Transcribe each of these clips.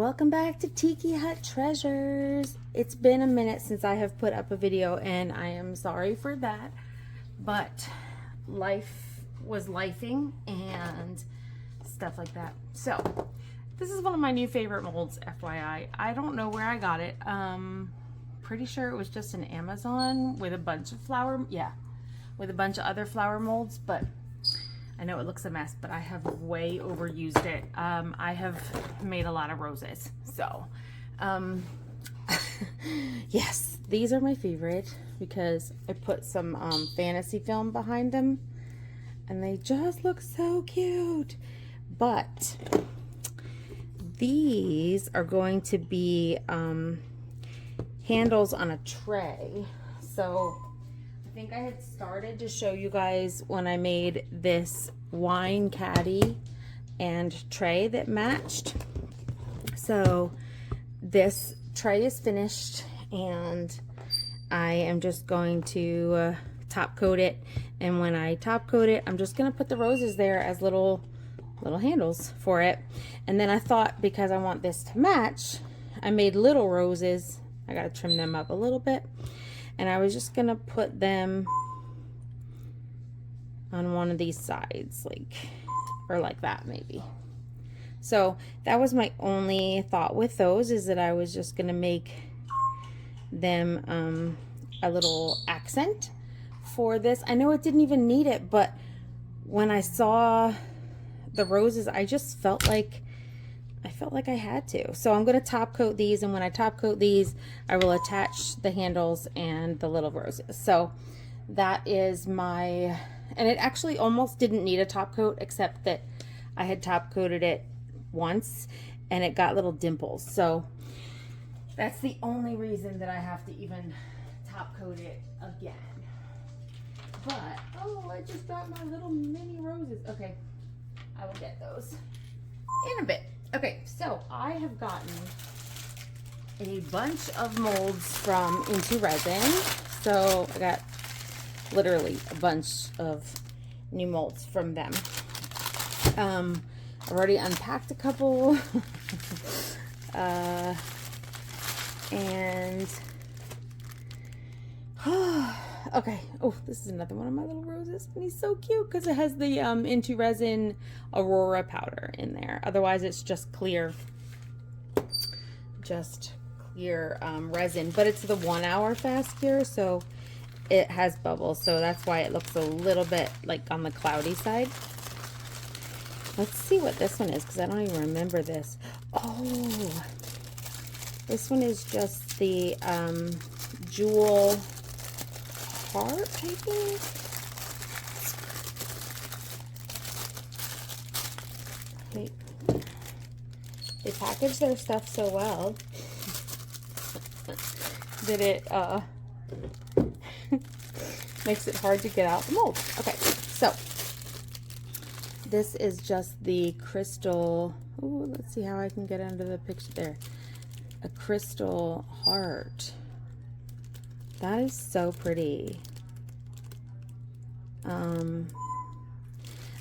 Welcome back to Tiki Hut Treasures. It's been a minute since I have put up a video and I am sorry for that, but life was lifing and stuff like that. So this is one of my new favorite molds, FYI. I don't know where I got it. Pretty sure it was just an Amazon with a bunch of with a bunch of other flower molds, but I know it looks a mess, but I have way overused it. I have made a lot of roses. So, yes, these are my favorite because I put some fantasy film behind them and they just look so cute. But these are going to be handles on a tray. So I think I had started to show you guys when I made this wine caddy and tray that matched. So this tray is finished and I am just going to top coat it. And when I top coat it, I'm just going to put the roses there as little handles for it. And then I thought, because I want this to match, I made little roses. I got to trim them up a little bit. And I was just gonna put them on one of these sides, or like that maybe. So that was my only thought with those, is that I was just gonna make them a little accent for this. I know it didn't even need it, but when I saw the roses, I just felt like I had to. So I'm going to top coat these, and when I top coat these, I will attach the handles and the little roses. So that is my, and it actually almost didn't need a top coat, except that I had top coated it once and it got little dimples. So that's the only reason that I have to even top coat it again. But, oh, I just got my little mini roses. Okay, I will get those in a bit. Okay, so I have gotten a bunch of molds from Intoresin. So I got literally a bunch of new molds from them. I've already unpacked a couple. Okay. Oh, this is another one of my little roses. And he's so cute because it has the Intoresin Aroura powder in there. Otherwise, it's just clear resin. But it's the 1 hour fast cure, so it has bubbles. So that's why it looks a little bit like on the cloudy side. Let's see what this one is, because I don't even remember this. Oh, this one is just the jewel heart, I think. They package their stuff so well that it makes it hard to get out the mold. Okay, so this is just the crystal. Ooh, let's see how I can get under the picture there. A crystal heart. That is so pretty.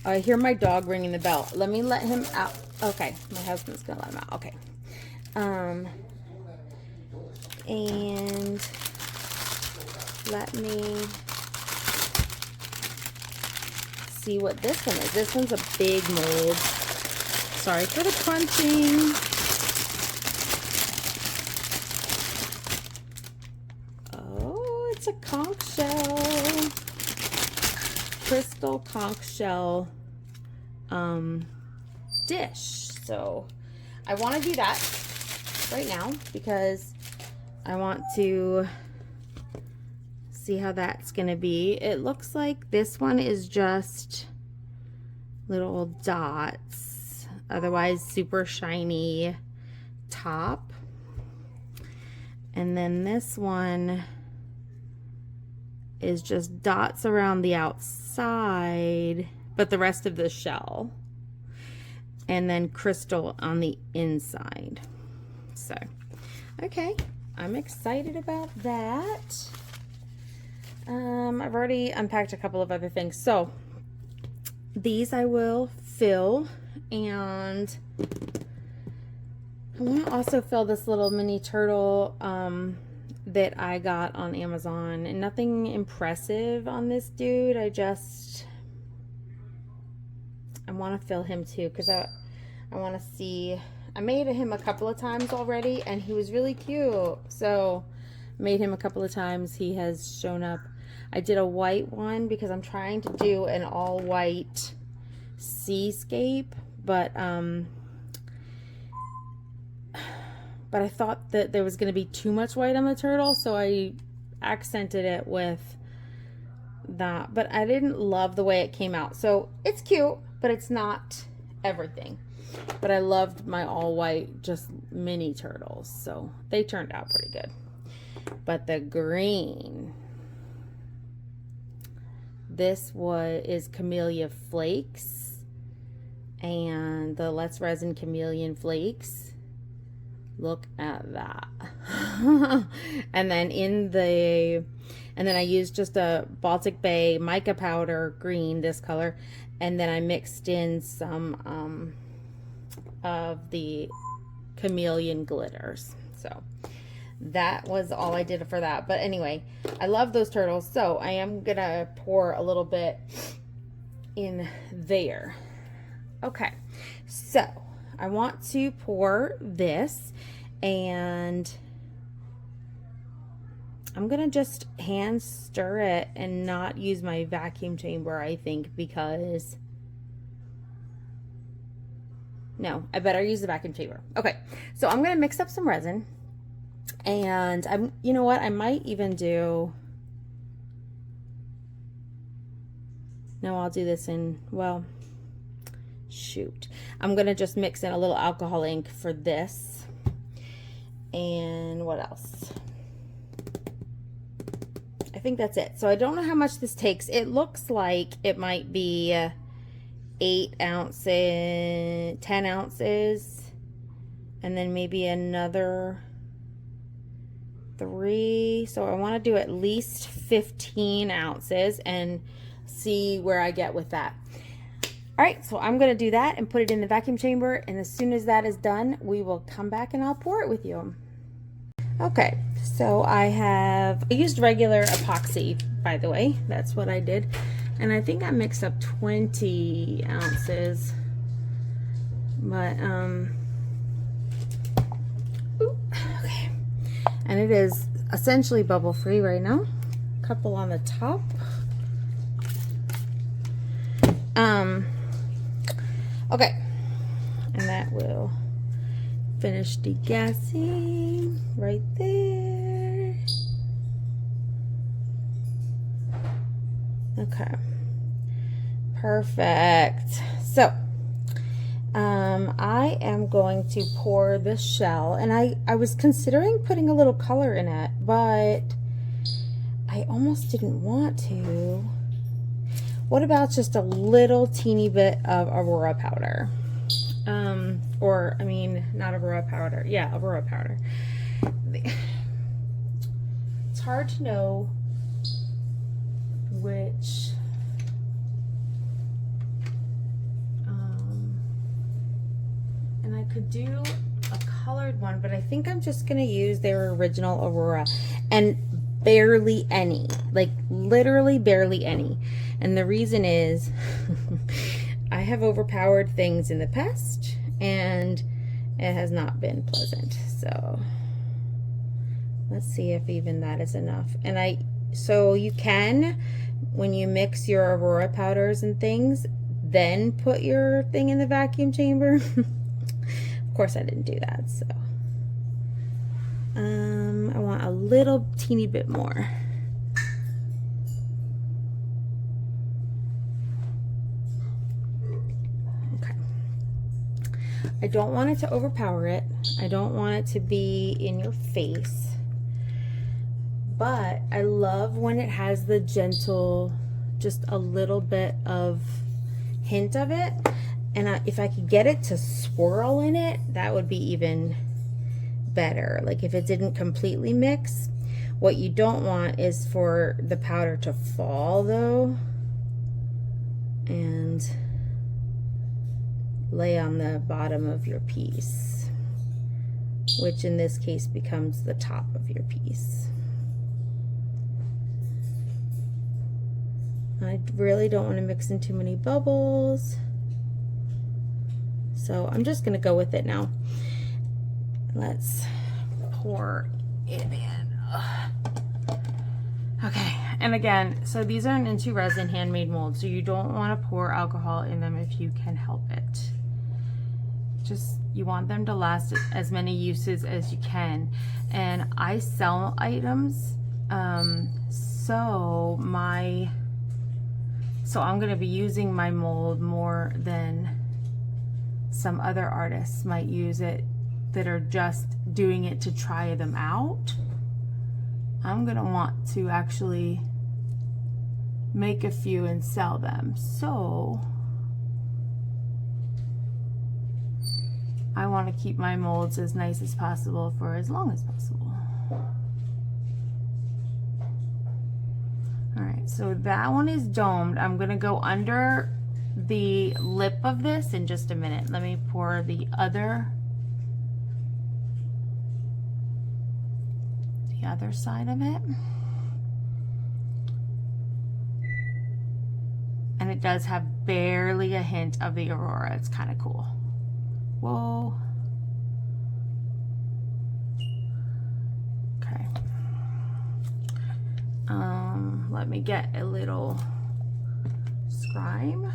I hear my dog ringing the bell. Let me let him out. Okay, my husband's gonna let him out. Okay. And let me see what this one is. This one's a big mold. Sorry for the crunching. It's a conch shell, crystal conch shell dish. So I want to do that right now because I want to see how that's going to be. It looks like this one is just little dots, otherwise super shiny top. And then this one is just dots around the outside, but the rest of the shell, and then crystal on the inside. So, okay, I'm excited about that. I've already unpacked a couple of other things. So these I will fill, and I want to also fill this little mini turtle that I got on Amazon, and nothing impressive on this dude. I want to fill him too, because I want to see. I made him a couple of times already, and he was really cute. So made him a couple of times. He has shown up. I did a white one because I'm trying to do an all white seascape, but I thought that there was going to be too much white on the turtle, so I accented it with that. But I didn't love the way it came out. So it's cute, but it's not everything. But I loved my all white just mini turtles, so they turned out pretty good. But the green, this is Camellia Flakes, and the Let's Resin Chameleon Flakes. Look at that. And then I used just a Baltic Bay mica powder green, this color, and then I mixed in some of the chameleon glitters. So that was all I did for that. But anyway, I love those turtles, so I am gonna pour a little bit in there. Okay, so I want to pour this, and I'm gonna just hand stir it and not use my vacuum chamber, I think, because no, I better use the vacuum chamber. Okay, so I'm gonna mix up some resin, and you know what, I might even do, no, I'll do this in, well, shoot, I'm gonna just mix in a little alcohol ink for this. And what else? I think that's it. So I don't know how much this takes. It looks like it might be 8 ounces, 10 ounces, and then maybe another 3. So I want to do at least 15 ounces and see where I get with that. All right, so I'm going to do that and put it in the vacuum chamber, and as soon as that is done, we will come back and I'll pour it with you. Okay, so I used regular epoxy, by the way. That's what I did. And I think I mixed up 20 ounces. But, okay. And it is essentially bubble free right now. A couple on the top. Okay, and that will finish degassing right there. Okay, perfect. So I am going to pour the shell, and I was considering putting a little color in it, but I almost didn't want to. What about just a little teeny bit of Aroura powder? Or, I mean, not Aroura powder. Yeah, Aroura powder. It's hard to know which... and I could do a colored one, but I think I'm just going to use their original Aroura. And barely any. Like, literally barely any. And the reason is I have overpowered things in the past, and it has not been pleasant. So let's see if even that is enough. And so you can, when you mix your Aroura powders and things, then put your thing in the vacuum chamber. Of course I didn't do that, so I want a little teeny bit more. I don't want it to overpower it. I don't want it to be in your face. But I love when it has the gentle, just a little bit of hint of it. And if I could get it to swirl in it, that would be even better. Like if it didn't completely mix. What you don't want is for the powder to fall though, and lay on the bottom of your piece. which in this case becomes the top of your piece. I really don't want to mix in too many bubbles, so I'm just going to go with it now. Let's pour it in. Okay, and again, so these are an Intoresin handmade molds, so you don't want to pour alcohol in them if you can help it. Just, you want them to last as many uses as you can. And I sell items, so I'm going to be using my mold more than some other artists might use it that are just doing it to try them out. I'm going to want to actually make a few and sell them. So I want to keep my molds as nice as possible for as long as possible. All right, so that one is domed. I'm gonna go under the lip of this in just a minute. Let me pour the other side of it. And it does have barely a hint of the Aroura. It's kind of cool. Whoa. Okay. Let me get a little scribe.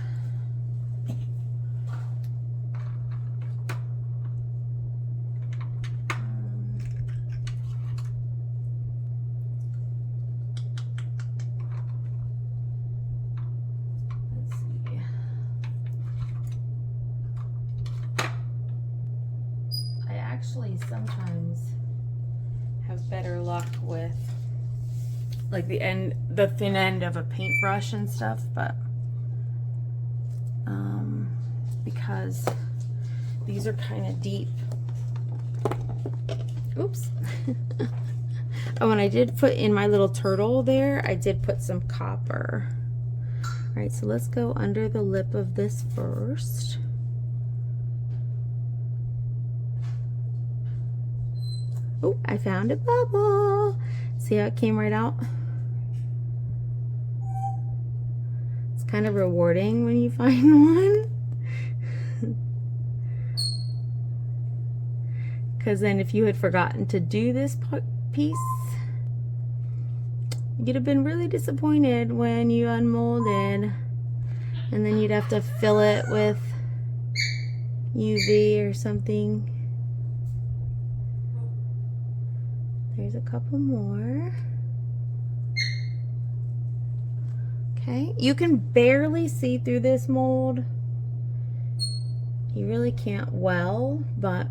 Let's see. I actually sometimes have better luck with like the thin end of a paintbrush and stuff, but because these are kind of deep. Oops. Oh, and I did put in my little turtle there, I did put some copper. All right, so let's go under the lip of this first. Oh, I found a bubble. See how it came right out? It's kind of rewarding when you find one. Because then if you had forgotten to do this piece, you'd have been really disappointed when you unmolded. And then you'd have to fill it with UV or something. There's a couple more. Okay, you can barely see through this mold. You really can't well, but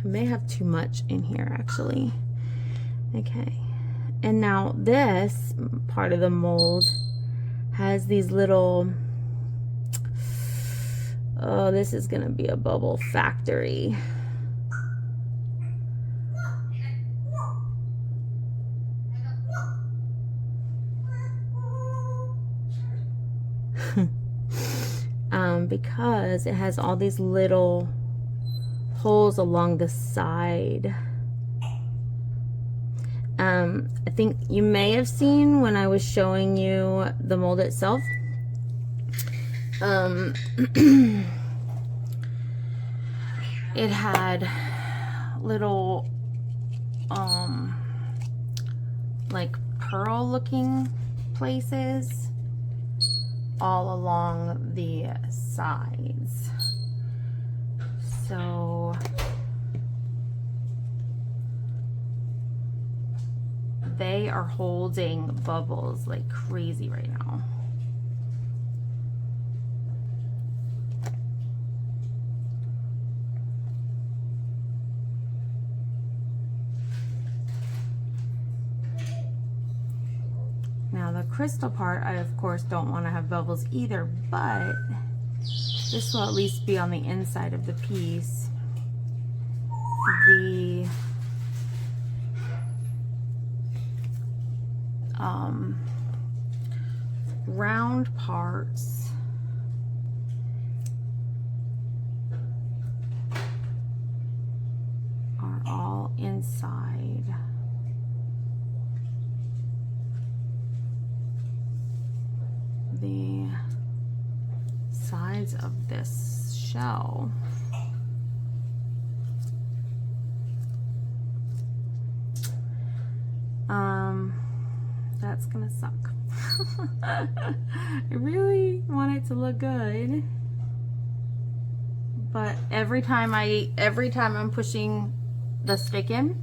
I may have too much in here actually. Okay, and now this part of the mold has these little, oh, this is gonna be a bubble factory. Because it has all these little holes along the side. I think you may have seen when I was showing you the mold itself. It had little like pearl looking places all along the sides. So they are holding bubbles like crazy right now. Now the crystal part, I of course don't want to have bubbles either, but this will at least be on the inside of the piece. The round parts inside. The sides of this shell. That's gonna suck. I really want it to look good, but every time I'm pushing the stick in,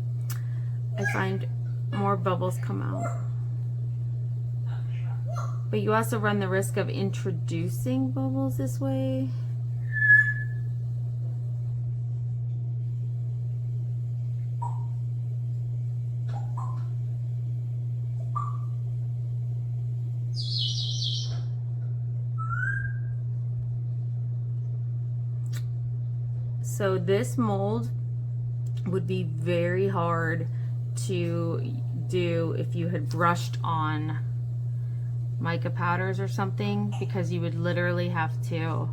I find more bubbles come out. But you also run the risk of introducing bubbles this way. So this mold would be very hard to do if you had brushed on mica powders or something, because you would literally have to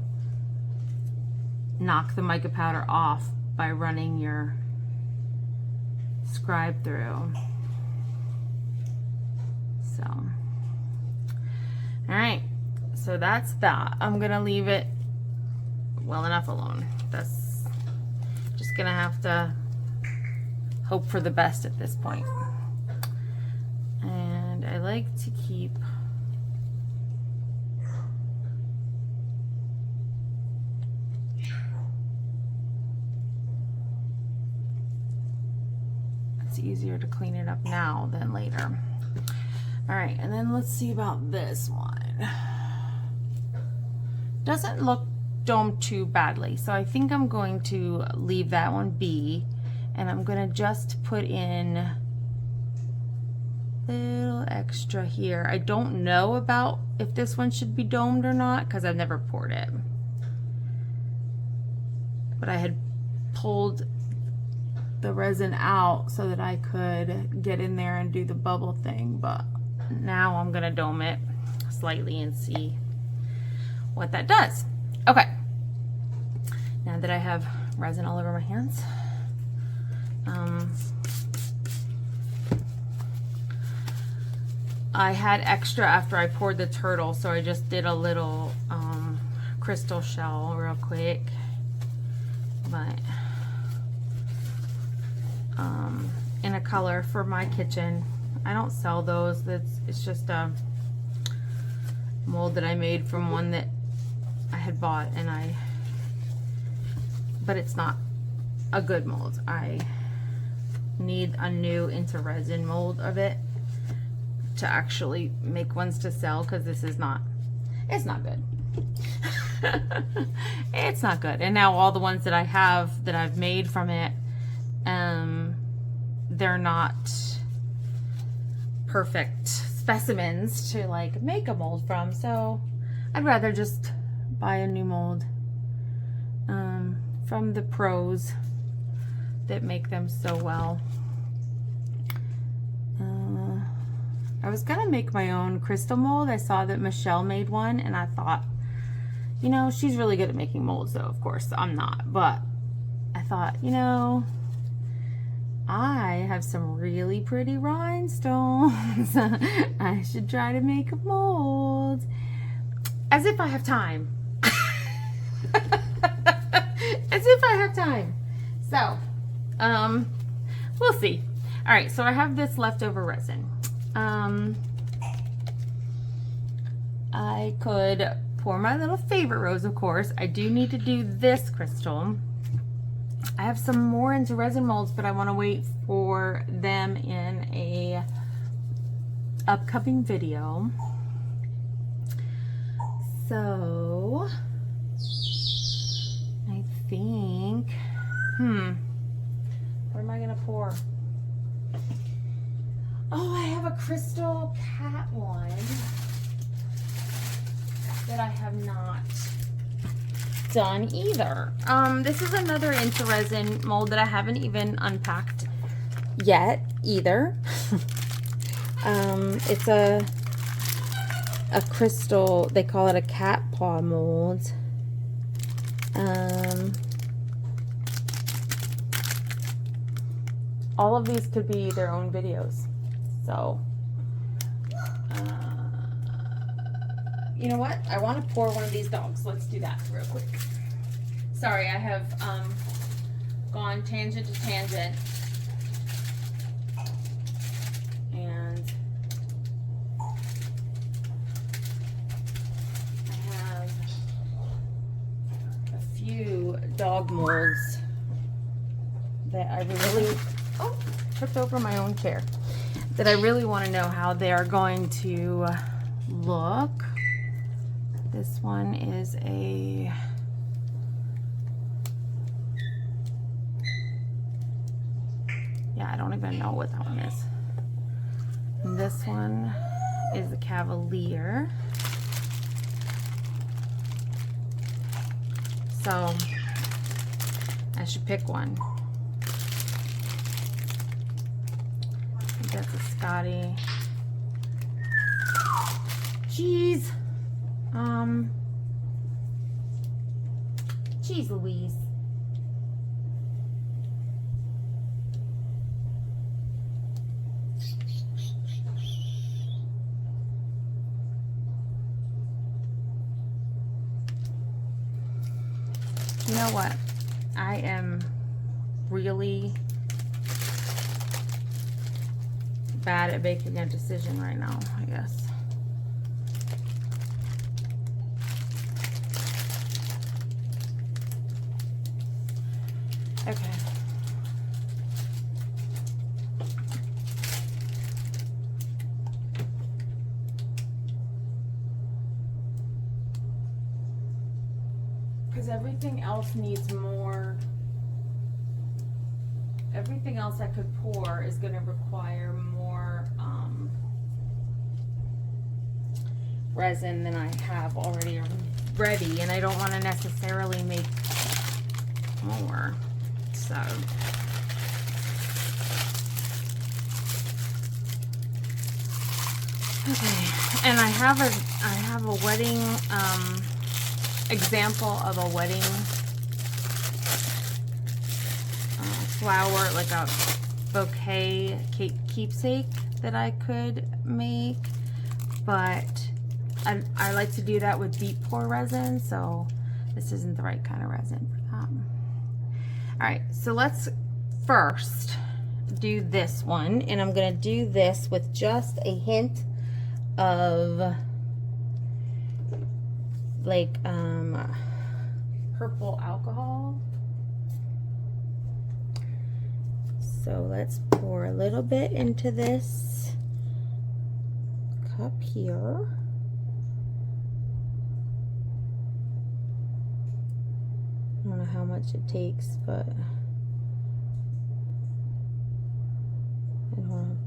knock the mica powder off by running your scribe through. So, all right, so that's that. I'm gonna leave it well enough alone. That's just gonna have to hope for the best at this point. And I like to keep it's easier to clean it up now than later. All right, and then let's see about this one. Doesn't look domed too badly, so I think I'm going to leave that one be, and I'm gonna just put in a little extra here. I don't know about if this one should be domed or not because I've never poured it, but I had pulled the resin out so that I could get in there and do the bubble thing, but now I'm gonna dome it slightly and see what that does. Okay, now that I have resin all over my hands, I had extra after I poured the turtle, so I just did a little crystal shell real quick, but in a color for my kitchen. I don't sell those. It's just a mold that I made from one that I had bought, but it's not a good mold. I need a new Intoresin mold of it to actually make ones to sell, because this is not, it's not good. It's not good. And now all the ones that I have that I've made from it, they're not perfect specimens to like make a mold from, so I'd rather just buy a new mold from the pros that make them so well. I was gonna make my own crystal mold. I saw that Michelle made one, and I thought, you know, she's really good at making molds, though of course I'm not, but I thought, you know, I have some really pretty rhinestones. I should try to make a mold. As if I have time. As if I have time. So, we'll see. All right, so I have this leftover resin. I could pour my little favorite rose, of course. I do need to do this crystal. I have some more Intoresin molds, but I want to wait for them in a upcoming video. So I think, what am I gonna pour? Oh, I have a crystal cat one that I have not done either. This is another Intoresin mold that I haven't even unpacked yet either. It's a crystal, they call it a cat paw mold. all of these could be their own videos. So, you know what? I want to pour one of these dogs. Let's do that real quick. Sorry, I have gone tangent to tangent. And I have a few dog molds that I really, tripped over my own chair, that I really want to know how they are going to look. This one is a I don't even know what that one is. And this one is a Cavalier. So I should pick one. I think that's a Scotty. Jeez. Jeez Louise. You know what? I am really bad at making a decision right now, I guess. Okay. Because everything else needs more. Everything else I could pour is going to require more resin than I have already ready, and I don't want to necessarily make more. So okay, and I have a wedding example of a wedding flower, like a bouquet keepsake that I could make, but I like to do that with deep pour resin, so this isn't the right kind of resin for that. Alright, so let's first do this one, and I'm going to do this with just a hint of like purple alcohol. So let's pour a little bit into this cup here. I don't know how much it takes, but I don't want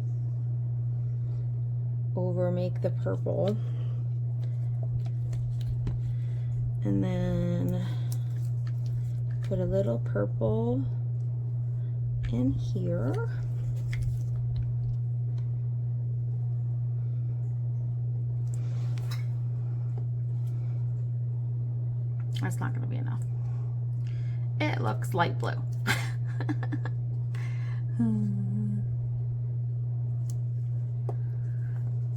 to over make the purple. And then put a little purple in here. That's not going to be enough. It looks light blue.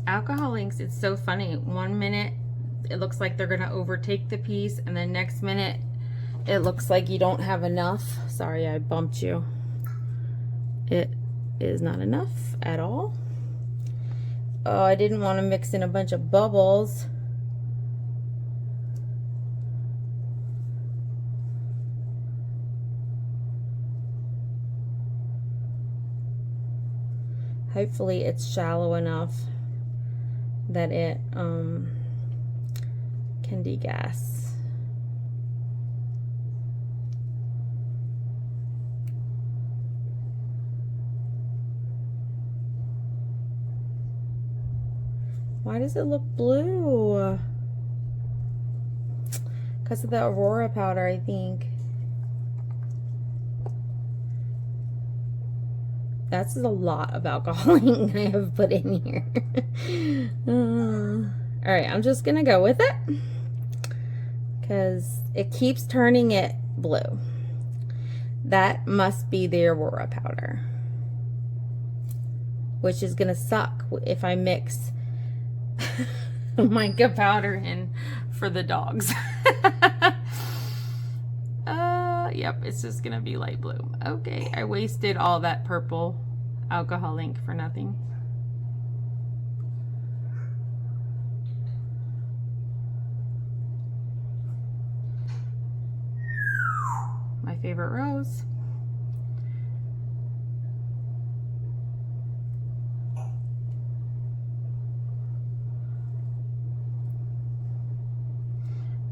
Alcohol inks, it's so funny. 1 minute it looks like they're going to overtake the piece, and then next minute it looks like you don't have enough. Sorry, I bumped you. It is not enough at all. Oh, I didn't want to mix in a bunch of bubbles. Hopefully it's shallow enough that it can degas. Why does it look blue? Because of the Aroura powder, I think. That's a lot of alcohol ink I have put in here. Alright, I'm just going to go with it. Because it keeps turning it blue. That must be the Aroura powder. which is gonna suck if I mix mica powder in for the dogs. Yep, it's just gonna be light blue. Okay, I wasted all that purple alcohol ink for nothing. My favorite rose.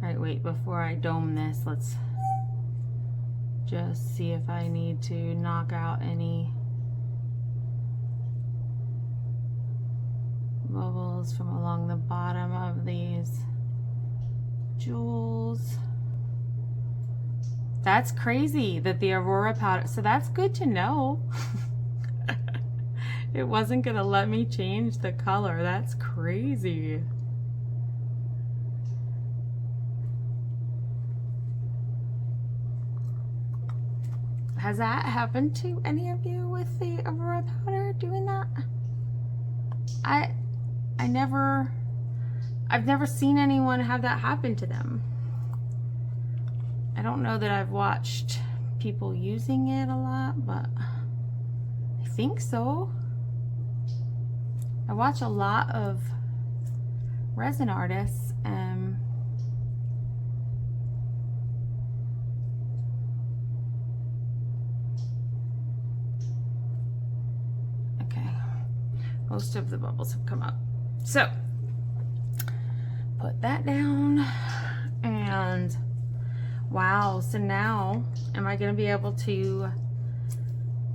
All right, wait, before I dome this, let's just see if I need to knock out any bubbles from along the bottom of these jewels. That's crazy that the Aroura powder, so that's good to know. It wasn't gonna let me change the color. That's crazy. Has that happened to any of you with the Aroura powder doing that? I've never seen anyone have that happen to them. I don't know that I've watched people using it a lot, but I think so. I watch a lot of resin artists. Okay, most of the bubbles have come up. So, put that down, and wow, so now am I going to be able to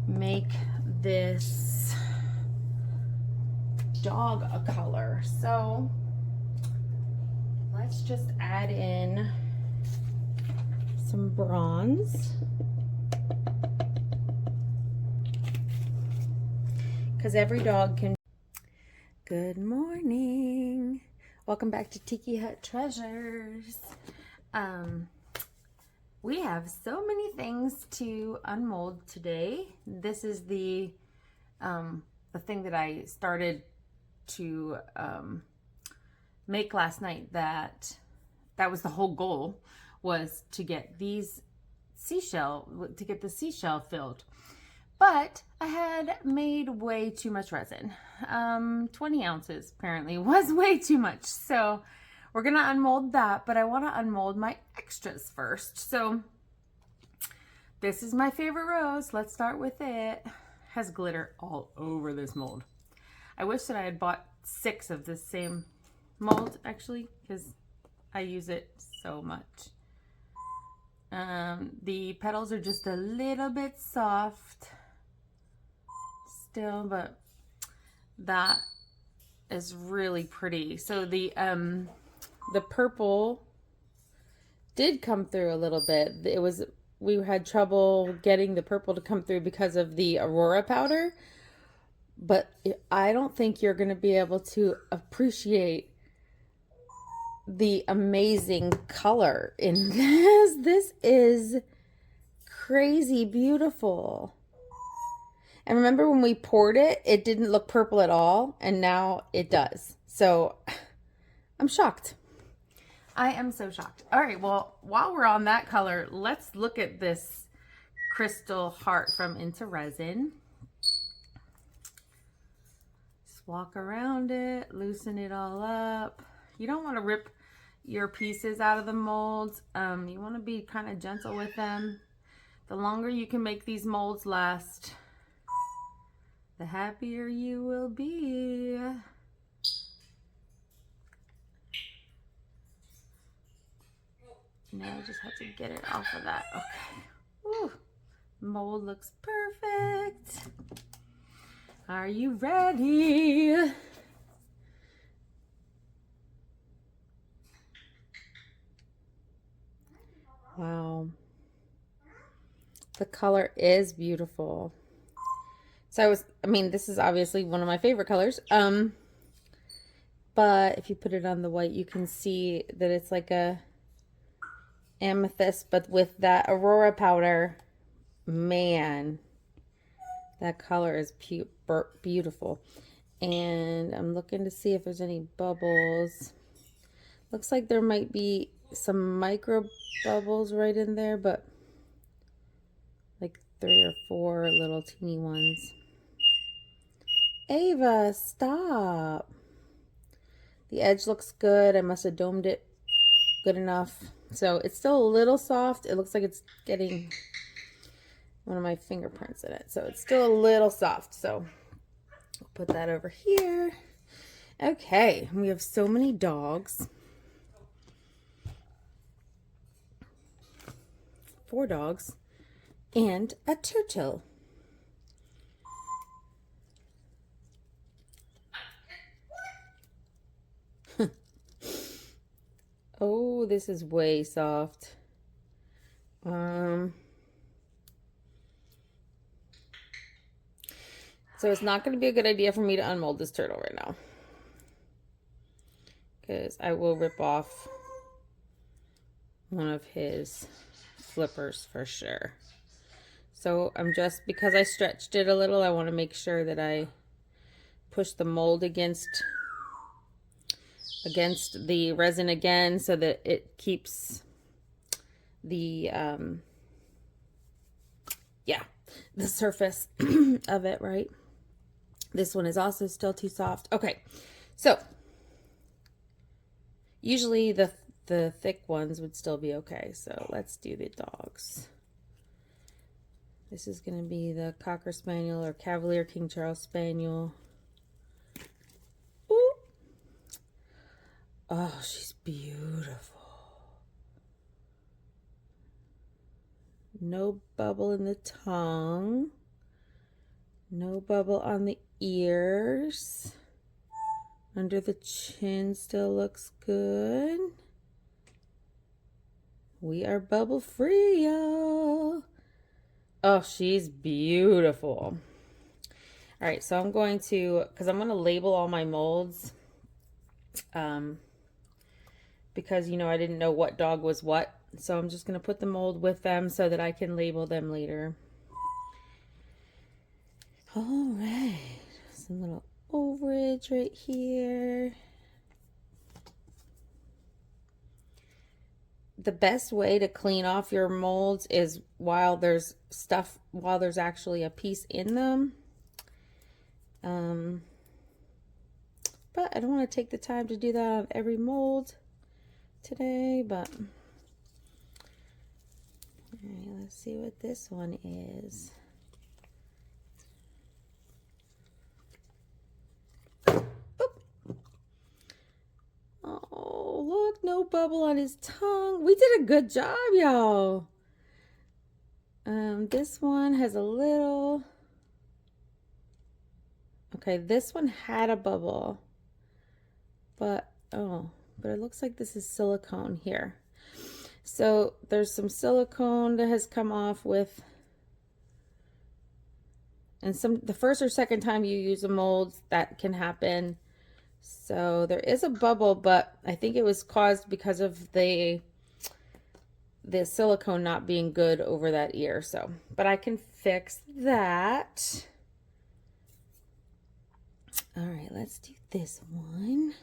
make this dog a color? So let's just add in some bronze, because every dog can. Good morning. Welcome back to Tiki Hut Treasures. We have so many things to unmold today. This is the thing that I started to make last night. That was the whole goal, was to get these to get the seashell filled. But I had made way too much resin. 20 ounces apparently was way too much. So we're gonna unmold that, but I wanna unmold my extras first. So this is my favorite rose. Let's start with it. Has glitter all over this mold. I wish that I had bought 6 of the same mold, actually, because I use it so much. The petals are just a little bit soft still, but that is really pretty. So the purple did come through a little bit. We had trouble getting the purple to come through because of the Aroura powder, but I don't think you're going to be able to appreciate the amazing color in this. This is crazy beautiful. And remember when we poured it, it didn't look purple at all, and now it does. So I'm shocked. I am so shocked. All right, well, while we're on that color, let's look at this crystal heart from Intoresin. Just walk around it, loosen it all up. You don't want to rip your pieces out of the molds. You want to be kind of gentle with them. The longer you can make these molds last, the happier you will be. Now I just have to get it off of that. Okay. Woo. Mold looks perfect. Are you ready? Wow. The color is beautiful. So this is obviously one of my favorite colors. But if you put it on the white, you can see that it's like a amethyst, but with that Aroura powder, man, That color is beautiful. And I'm looking to see if there's any bubbles. Looks like there might be some micro bubbles right in there, but like 3 or 4 little teeny ones. Ava, stop. The edge looks good. I must have domed it good enough. So it's still a little soft. It looks like it's getting one of my fingerprints in it. So it's still a little soft. So I'll put that over here. Okay, we have so many dogs. 4 dogs and a turtle. Oh, this is way soft. So it's not going to be a good idea for me to unmold this turtle right now, because I will rip off one of his flippers for sure. So I'm just, because I stretched it a little, I want to make sure that I push the mold against the resin again, so that it keeps the the surface of it right. This one is also still too soft. Okay, so usually the thick ones would still be okay. So let's do the dogs. This is going to be the Cocker Spaniel or Cavalier King Charles Spaniel. Ooh. Oh, she's beautiful. No bubble in the tongue. No bubble on the ears. Under the chin still looks good. We are bubble free, y'all. Oh, she's beautiful. All right, so I'm going to, because I'm going to label all my molds. Because, you know, I didn't know what dog was what. So I'm just going to put the mold with them so that I can label them later. All right. Some little overage right here. The best way to clean off your molds is while there's actually a piece in them. But I don't want to take the time to do that on every mold today, but all right, let's see what this one is. Oop. Oh, look, no bubble on his tongue. We did a good job, y'all. This one has a little. Okay, this one had a bubble, but it looks like this is silicone here. So there's some silicone that has come off with, and the first or second time you use a mold, that can happen. So there is a bubble, but I think it was caused because of the silicone not being good over that ear. So, but I can fix that. All right, let's do this one.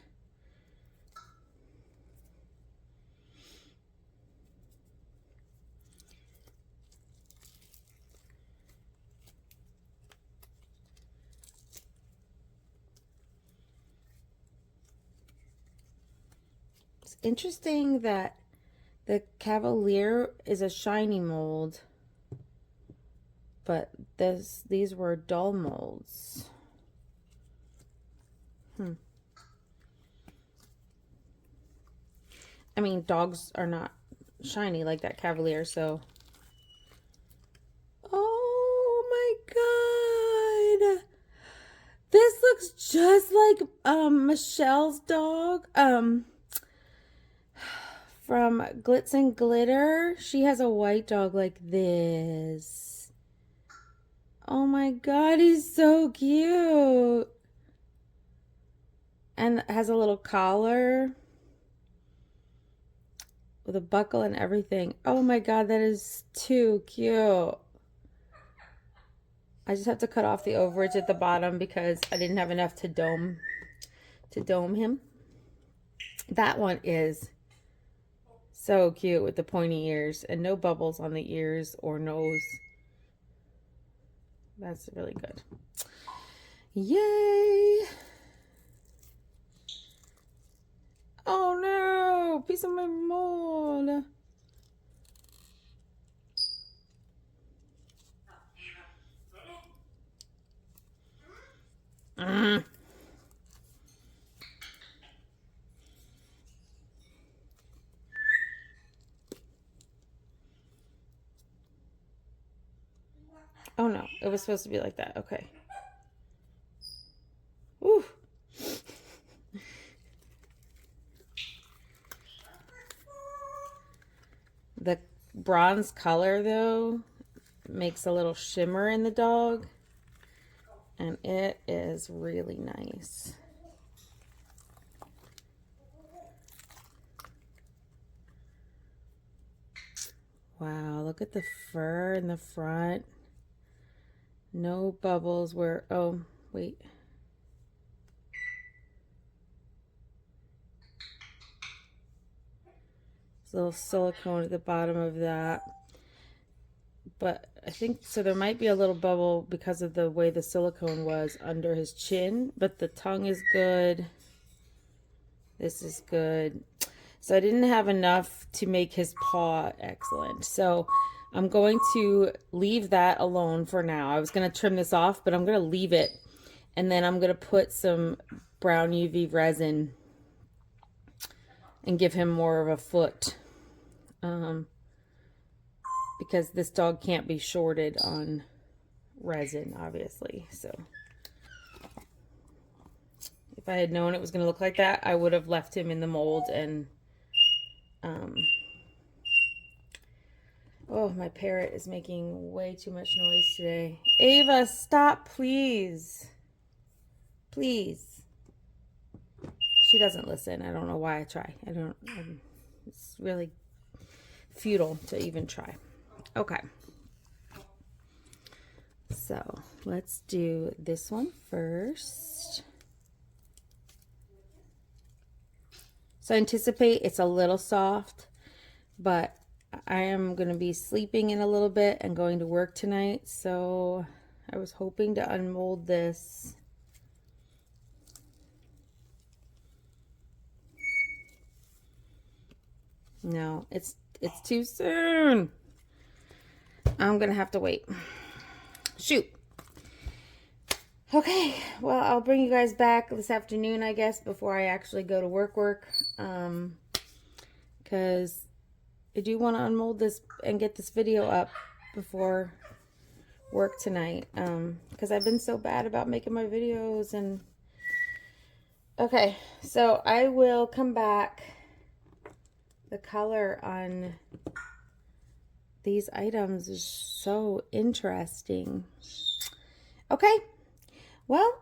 It's interesting that the Cavalier is a shiny mold, but these were dull molds. I mean, dogs are not shiny like that Cavalier, so. Oh my God. This looks just like Michelle's dog from Glitz and Glitter. She has a white dog like this. Oh my God, he's so cute. And has a little collar with a buckle and everything. Oh my God, that is too cute. I just have to cut off the overage at the bottom because I didn't have enough to dome him. That one is so cute with the pointy ears and no bubbles on the ears or nose. That's really good. Yay! Oh no! Piece of my mold. Oh no, it was supposed to be like that. Okay. Woo. The bronze color though makes a little shimmer in the dog, and it is really nice. Wow, look at the fur in the front. No bubbles where, oh, wait. There's a little silicone at the bottom of that. But I think, so there might be a little bubble because of the way the silicone was under his chin, but the tongue is good. This is good. So I didn't have enough to make his paw excellent. So I'm going to leave that alone for now. I was going to trim this off, but I'm going to leave it. And then I'm going to put some brown UV resin and give him more of a foot. Because this dog can't be shorted on resin, obviously. So if I had known it was going to look like that, I would have left him in the mold and oh, my parrot is making way too much noise today. Ava, stop, please. Please. She doesn't listen. I don't know why I try. It's really futile to even try. Okay. So let's do this one first. So I anticipate it's a little soft, but I am going to be sleeping in a little bit and going to work tonight. So I was hoping to unmold this. No, it's too soon. I'm going to have to wait. Shoot. Okay, well, I'll bring you guys back this afternoon, I guess, before I actually go to work. Because I do want to unmold this and get this video up before work tonight. Because I've been so bad about making my videos. And okay, so I will come back. The color on these items is so interesting. Okay, well,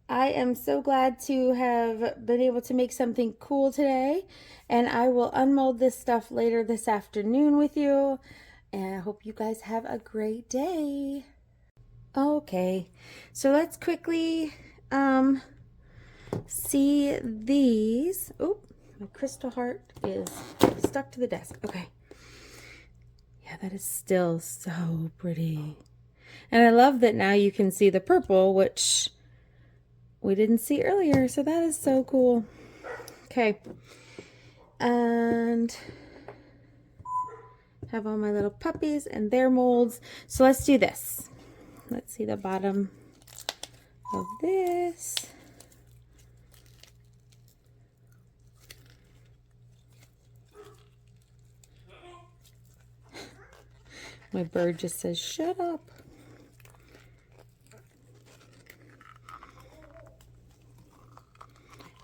I am so glad to have been able to make something cool today, and I will unmold this stuff later this afternoon with you, and I hope you guys have a great day. Okay, so let's quickly see these. Oh, my crystal heart is stuck to the desk. Okay. Yeah, that is still so pretty. And I love that now you can see the purple, which we didn't see earlier. So that is so cool. Okay. And have all my little puppies and their molds. So let's do this. Let's see the bottom of this. My bird just says, shut up.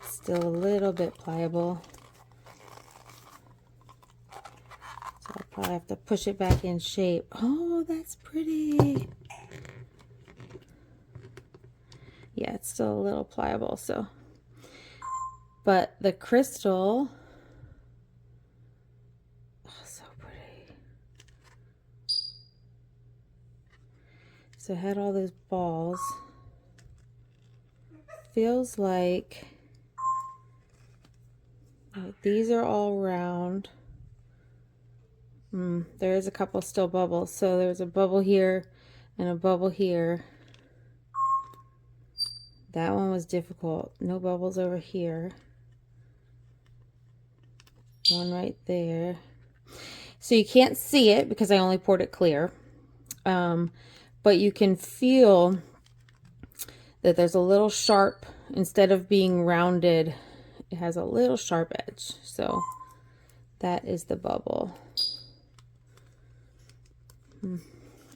Still a little bit pliable. So I'll probably have to push it back in shape. Oh, that's pretty. Yeah, it's still a little pliable, so. But the crystal, So I had all those balls. Feels like these are all round. There is a couple still bubbles. So there's a bubble here and a bubble here. That one was difficult. No bubbles over here. One right there. So you can't see it because I only poured it clear. But you can feel that there's a little sharp, instead of being rounded, it has a little sharp edge. So that is the bubble.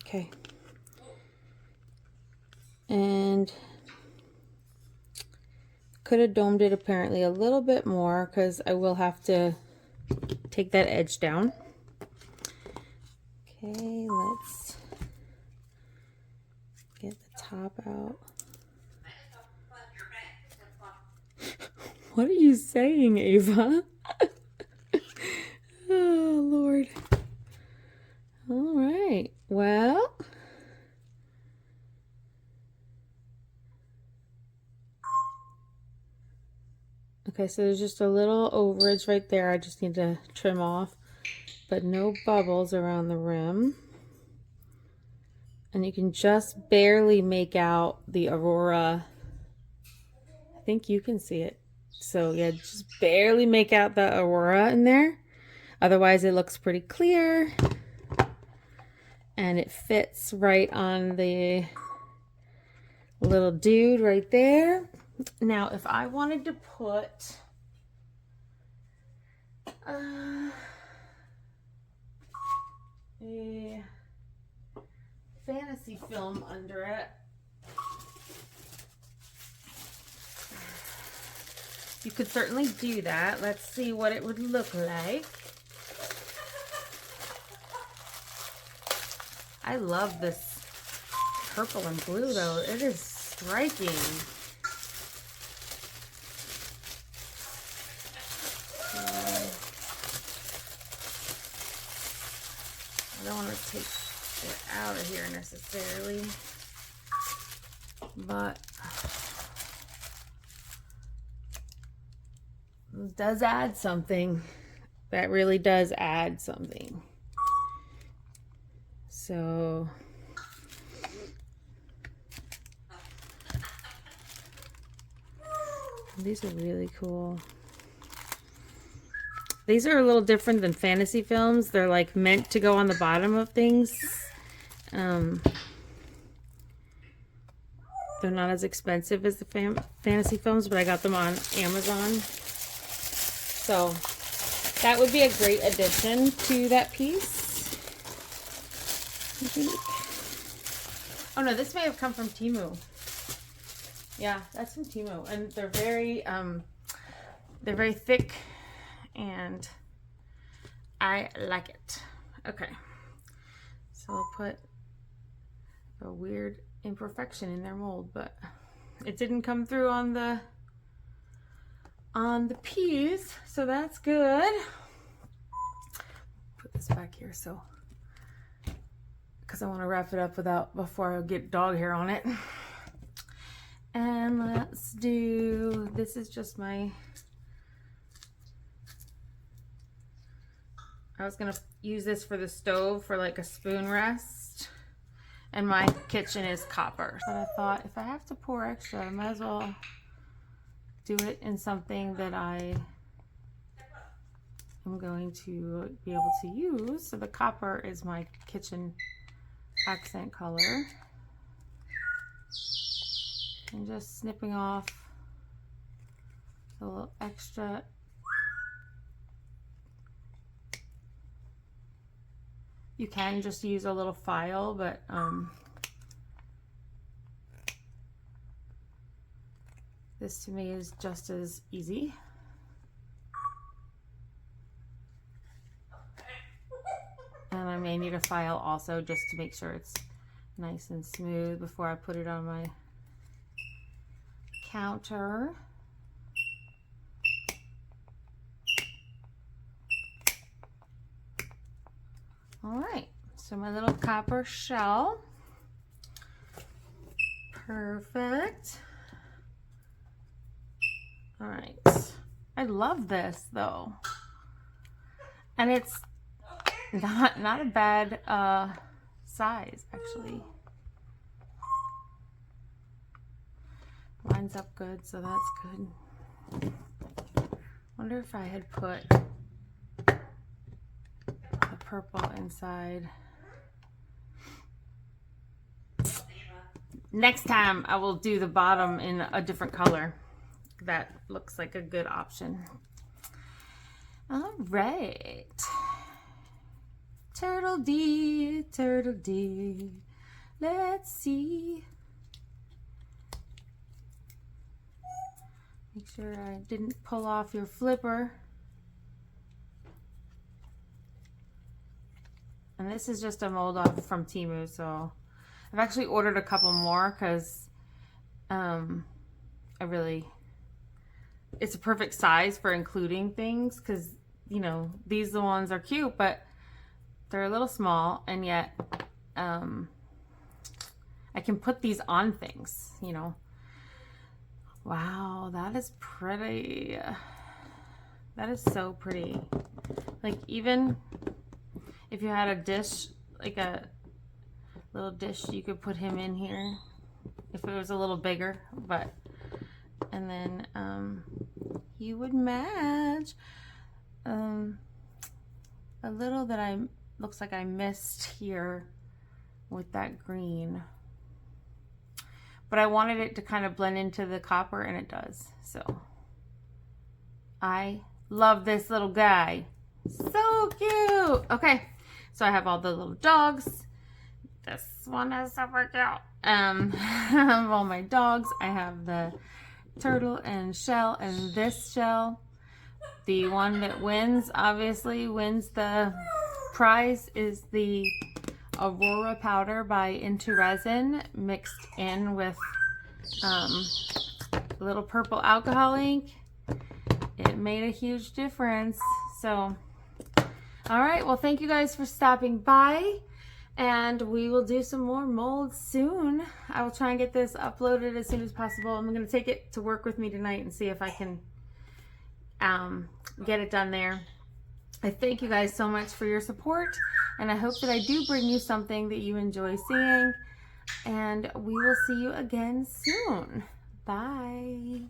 Okay. And could have domed it apparently a little bit more because I will have to take that edge down. Okay, let's get the top out. What are you saying, Ava? Oh, Lord. All right. Well, okay, so there's just a little overage right there. I just need to trim off, but no bubbles around the rim. And you can just barely make out the Aroura. I think you can see it. So yeah, just barely make out the Aroura in there. Otherwise it looks pretty clear. And it fits right on the little dude right there. Now, if I wanted to put a fantasy film under it, you could certainly do that. Let's see what it would look like. I love this purple and blue though. It is striking. I don't want to take it out of here necessarily, but it does add something. That really does add something. So these are really cool. These are a little different than fantasy films. They're like meant to go on the bottom of things. They're not as expensive as the fantasy films, but I got them on Amazon. So that would be a great addition to that piece. I think. Oh no, this may have come from Temu. Yeah, that's from Temu, and they're very thick, and I like it. Okay, so I'll put a weird imperfection in their mold, but it didn't come through on the piece, so that's good. Put this back here so, because I want to wrap it up before I get dog hair on it. And let's do, this is just my, I was gonna use this for the stove for like a spoon rest, and my kitchen is copper. But I thought if I have to pour extra, I might as well do it in something that I am going to be able to use. So the copper is my kitchen accent color. And just snipping off a little extra. You can just use a little file, but this to me is just as easy. And I may need a file also just to make sure it's nice and smooth before I put it on my counter. All right, so my little copper shell. Perfect. All right. I love this though. And it's not a bad size actually. Lines up good, so that's good. Wonder if I had put the purple inside. Next time I will do the bottom in a different color. That looks like a good option. All right. Turtle D, Turtle D. Let's see. Make sure I didn't pull off your flipper. And this is just a mold off from Temu, so I've actually ordered a couple more because it's a perfect size for including things, because you know these the ones are cute but they're a little small, and yet I can put these on things, you know. Wow, that is pretty. That is so pretty. Like, even if you had a dish, like a little dish, you could put him in here if it was a little bigger, but and then he would match. A little that looks like I missed here with that green, but I wanted it to kind of blend into the copper, and it does. So I love this little guy. So cute. Okay, so I have all the little dogs. This one is super cute. I have all my dogs. I have the turtle and shell, and this shell. The one that wins, obviously wins the prize, is the Aroura powder by Intoresin mixed in with a little purple alcohol ink. It made a huge difference. So, all right, well, thank you guys for stopping by, and we will do some more molds soon. I will try and get this uploaded as soon as possible. I'm going to take it to work with me tonight and see if I can get it done there. I thank you guys so much for your support, and I hope that I do bring you something that you enjoy seeing, and we will see you again soon. Bye.